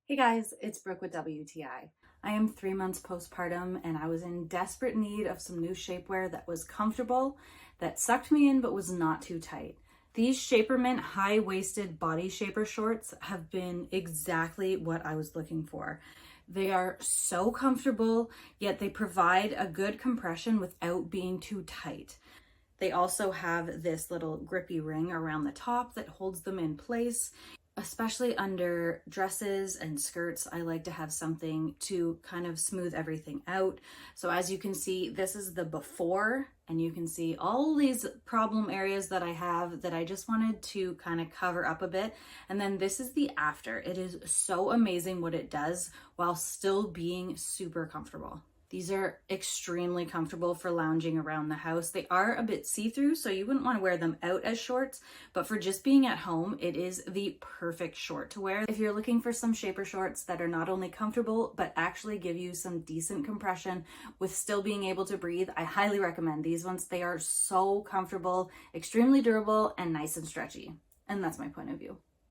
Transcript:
Hey guys, it's Brooke with WTI. I am 3 months postpartum and I was in desperate need of some new shapewear that was comfortable, that sucked me in but was not too tight. These Shapermint high-waisted body shaper shorts have been exactly what I was looking for. They are so comfortable, yet they provide a good compression without being too tight. They also have this little grippy ring around the top that holds them in place. Especially under dresses and skirts, I like to have something to kind of smooth everything out. So as you can see, this is the before, and you can see all these problem areas that I have that I just wanted to kind of cover up a bit. And then this is the after. It is so amazing what it does while still being super comfortable. These are extremely comfortable for lounging around the house. They are a bit see-through, so you wouldn't want to wear them out as shorts, but for just being at home, it is the perfect short to wear. If you're looking for some shaper shorts that are not only comfortable, but actually give you some decent compression with still being able to breathe, I highly recommend these ones. They are so comfortable, extremely durable, and nice and stretchy. And that's my point of view.